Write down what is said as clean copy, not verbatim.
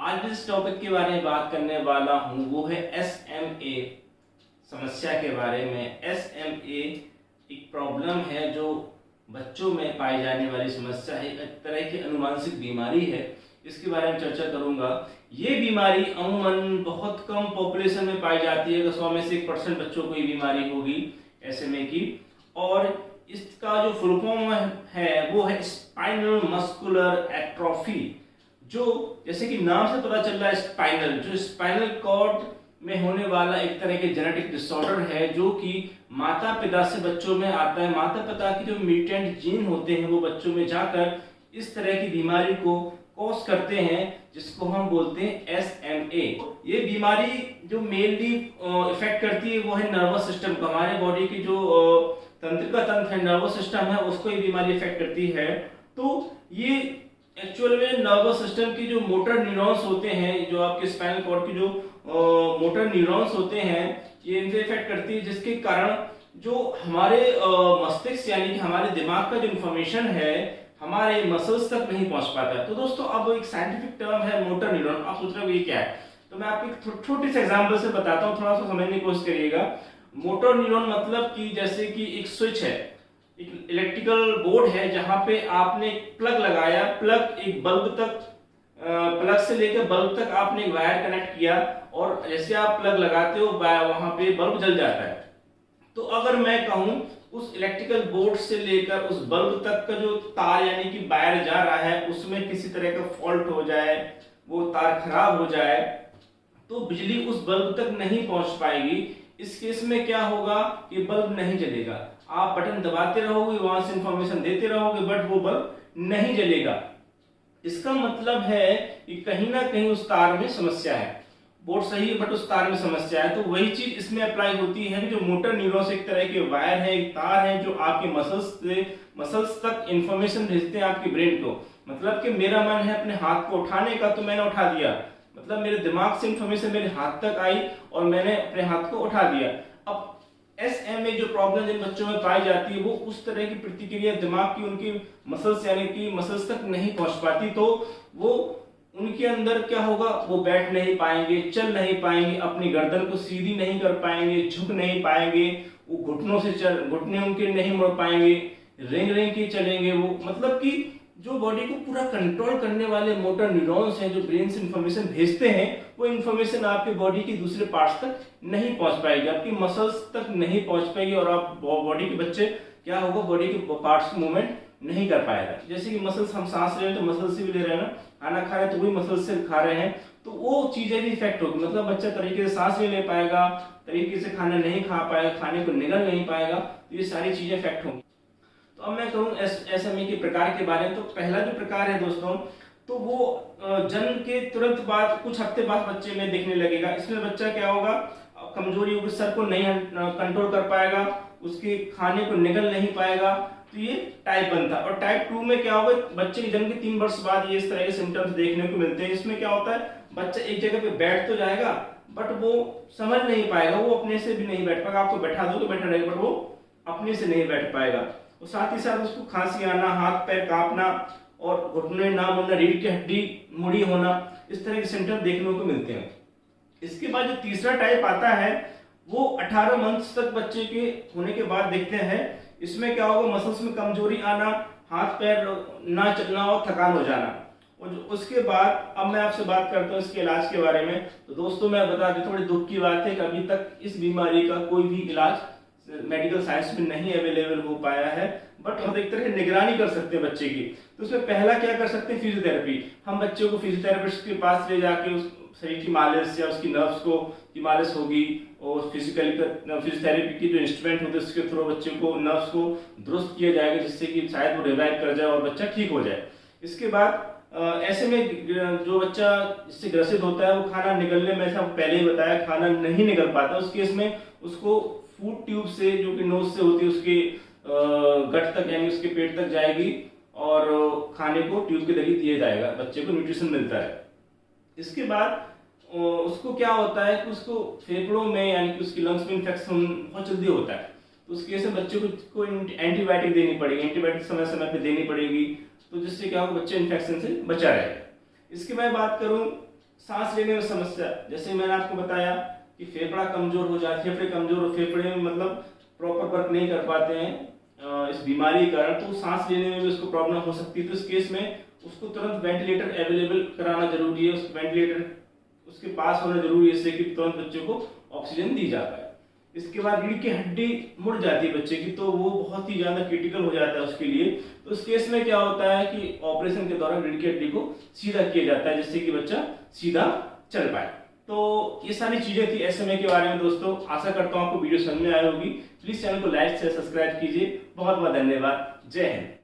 आज जिस टॉपिक के बारे में बात करने वाला हूँ वो है SMA समस्या के बारे में। SMA एक प्रॉब्लम है जो बच्चों में पाई जाने वाली समस्या है, एक तरह की अनुवांशिक बीमारी है। इसके बारे में चर्चा करूंगा। ये बीमारी अमूमन बहुत कम पॉपुलेशन में पाई जाती है, 100 में से 1% बच्चों को ये बीमारी होगी SMA की। और इसका जो फुल फॉर्म है वो है स्पाइनल मस्कुलर एट्रोफी, जो जैसे कि नाम से पता चल रहा है स्पाइनल, जो स्पाइनल कॉर्ड में होने वाला एक तरह के जेनेटिक डिसऑर्डर है जो कि माता पिता से बच्चों में आता है। माता पिता की जो म्यूटेंट जीन होते हैं वो बच्चों में जाकर इस तरह की बीमारी को कॉज करते हैं, जिसको हम बोलते हैं SMA। ये बीमारी जो मेनली इफेक्ट करती है वो है नर्वस सिस्टम को। हमारे बॉडी की जो तंत्रिका तंत्र है, नर्वस सिस्टम है, उसको ये बीमारी इफेक्ट करती है। तो ये एक्चुअल में नर्वस सिस्टम की जो मोटर न्यूरॉन्स होते हैं, जो आपके स्पाइनल कॉर्ड की जो मोटर न्यूरॉन्स होते हैं, ये इनसे इफेक्ट करती है, जिसके कारण जो हमारे मस्तिष्क यानी कि हमारे दिमाग का जो इंफॉर्मेशन है हमारे मसल्स तक नहीं पहुंच पाता है। तो दोस्तों अब एक साइंटिफिक टर्म है मोटर न्यूरॉन। आप सोच रहे हो ये क्या है, तो मैं आपको एक छोटे से एग्जांपल से बताता हूँ, थोड़ा सा समझने की कोशिश करिएगा। मोटर न्यूरॉन मतलब कि जैसे कि एक स्विच है, एक इलेक्ट्रिकल बोर्ड है जहां पे आपने एक प्लग लगाया, प्लग एक बल्ब तक, प्लग से लेकर बल्ब तक आपने एक वायर कनेक्ट किया और जैसे आप प्लग लगाते हो वहां पे बल्ब जल जाता है। तो अगर मैं कहूं उस इलेक्ट्रिकल बोर्ड से लेकर उस बल्ब तक का जो तार यानी कि वायर जा रहा है उसमें किसी तरह का फॉल्ट हो जाए, वो तार खराब हो जाए, तो बिजली उस बल्ब तक नहीं पहुंच पाएगी। इस केस में क्या होगा, ये बल्ब नहीं जलेगा। आप बटन दबाते रहोगे, वहां से इंफॉर्मेशन देते रहोगे, बट वो बल्ब नहीं जलेगा। इसका मतलब है कि कहीं ना कहीं उस तार में समस्या है। बोर्ड सही है बट उस तार में समस्या है। तो वही चीज इसमें अप्लाई होती है। जो मोटर न्यूरॉन्स एक तरह के वायर है, एक तार है जो आपके मसल्स तक इंफॉर्मेशन भेजते हैं आपके ब्रेन को। मतलब कि मेरा मन है अपने हाथ को उठाने का, तो मैंने उठा दिया, मतलब मेरे दिमाग से इंफॉर्मेशन मेरे हाथ तक आई और मैंने अपने हाथ को उठा दिया। अब SMA जो प्रॉब्लम जिन बच्चों में पाई जाती है वो उस तरह की प्रतिक्रिया दिमाग की उनकी मसल्स यानी कि मसल्स तक नहीं पहुंच पाती। तो वो उनके अंदर क्या होगा, वो बैठ नहीं पाएंगे, चल नहीं पाएंगे, अपनी गर्दन को सीधी नहीं कर पाएंगे, झुक नहीं पाएंगे, वो घुटनों से घुटने उनके नहीं मुड़ पाएंगे, रेंग रेंग के चलेंगे वो। मतलब कि जो बॉडी को पूरा कंट्रोल करने वाले मोटर न्यूरॉन्स हैं जो ब्रेन से इंफॉर्मेशन भेजते हैं, वो इंफॉर्मेशन आपके बॉडी के दूसरे पार्ट्स तक नहीं पहुंच पाएगी, आपकी मसल्स तक नहीं पहुंच पाएगी और आप बॉडी के बच्चे क्या होगा, बॉडी के पार्ट्स मूवमेंट नहीं कर पाएगा। जैसे कि मसल्स, हम सांस ले रहे हैं तो मसल से भी ले रहे हैं ना, खाना खा रहे हैं तो वही मसल से खा रहे हैं, तो वो चीजें भी इफेक्ट होगी। मतलब बच्चा तरीके से सांस नहीं ले पाएगा, तरीके से खाना नहीं खा पाएगा, खाने को निगल नहीं पाएगा, तो ये सारी चीजें इफेक्ट होंगी। तो अब मैं कहूँ SMA के प्रकार के बारे में। तो पहला जो प्रकार है दोस्तों, तो वो जन्म के तुरंत बाद कुछ हफ्ते बाद बच्चे में दिखने लगेगा। इसमें बच्चा क्या होगा, कमजोरी होगी, सर को नहीं कंट्रोल कर पाएगा, उसके खाने को निगल नहीं पाएगा। तो ये टाइप 1 था। और टाइप 2 में क्या होगा, बच्चे के जन्म के 3 वर्ष बाद ये इस तरह के सिम्टम्स देखने को मिलते हैं। इसमें क्या होता है, बच्चा एक जगह पे बैठ तो जाएगा बट वो समझ नहीं पाएगा, वो अपने से भी नहीं बैठ पाएगा। आपको बैठा दो तो बैठा रहेगा बट वो अपने से नहीं बैठ पाएगा। और साथ ही साथ उसको खांसी आना, हाथ पैर कांपना और घुटने ना मुड़ना, रीढ़ की हड्डी मुड़ी होना, इस तरह के सिम्टम देखने को मिलते हैं। इसके बाद जो तीसरा टाइप आता है वो 18 मंथ्स तक बच्चे के होने के बाद देखते हैं। इसमें क्या होगा, मसल्स में कमजोरी आना, हाथ पैर ना चलना और थकान हो जाना। और उसके बाद अब मैं आपसे बात करता हूँ इसके इलाज के बारे में। तो दोस्तों मैं बता दें, थोड़ी दुख की बात है कि अभी तक इस बीमारी का कोई भी इलाज मेडिकल साइंस में नहीं अवेलेबल हो पाया है, बट हम एक तरह की निगरानी कर सकते हैं बच्चे की। तो उसमें पहला क्या कर सकते हैं, फिजियोथेरेपी। हम बच्चों को फिजियोथेरेपिस्ट के पास ले जाके उस शरीर की मालिश या उसकी नर्व्स को की मालिश होगी, और फिजियोथेरेपी की जो इंस्ट्रूमेंट होते हैं उसके थ्रू बच्चे को नर्व्स को दुरुस्त किया जाएगा, जिससे कि शायद वो रिवाइव कर जाए और बच्चा ठीक हो जाए। इसके बाद ऐसे में जो बच्चा इससे ग्रसित होता है वो खाना निगलने में, ऐसा पहले ही बताया, खाना नहीं निकल पाता, उस केस में उसको फूड ट्यूब से, जो कि नोज से होती है, उसके गट तक यानी उसके पेट तक जाएगी और खाने को ट्यूब के जरिए दिया जाएगा, बच्चे को न्यूट्रिशन मिलता है। इसके बाद उसको क्या होता है कि उसको फेफड़ों में यानी कि उसकी लंग्स में इन्फेक्शन बहुत जल्दी होता है। तो उस केस में बच्चे को एंटीबायोटिक देनी पड़ेगी, एंटीबायोटिक समय समय पे देनी पड़ेगी, तो जिससे क्या होगा, बच्चे इन्फेक्शन से बचा रहेगा। इसकी मैं बात करूं सांस लेने में समस्या, जैसे मैंने आपको बताया कि फेफड़े कमजोर हो, फेफड़े में मतलब प्रॉपर वर्क नहीं कर पाते हैं इस बीमारी के कारण, तो सांस लेने में भी उसको प्रॉब्लम हो सकती है। तो इस केस में उसको तुरंत वेंटिलेटर अवेलेबल कराना जरूरी है, उस वेंटिलेटर उसके पास होना जरूरी है, इससे कि तुरंत बच्चे को ऑक्सीजन दी जा पाए। इसके बाद रीढ़ की हड्डी मुड़ जाती है बच्चे की, तो वो बहुत ही ज्यादा क्रिटिकल हो जाता है उसके लिए। तो इस केस में क्या होता है कि ऑपरेशन के दौरान रीढ़ की हड्डी को सीधा किया जाता है, जिससे कि बच्चा सीधा चल पाए। तो ये सारी चीजें थी SMA के बारे में दोस्तों। आशा करता हूँ आपको वीडियो समझ में आई होगी। प्लीज चैनल को लाइक से सब्सक्राइब कीजिए। बहुत बहुत धन्यवाद। जय हिंद।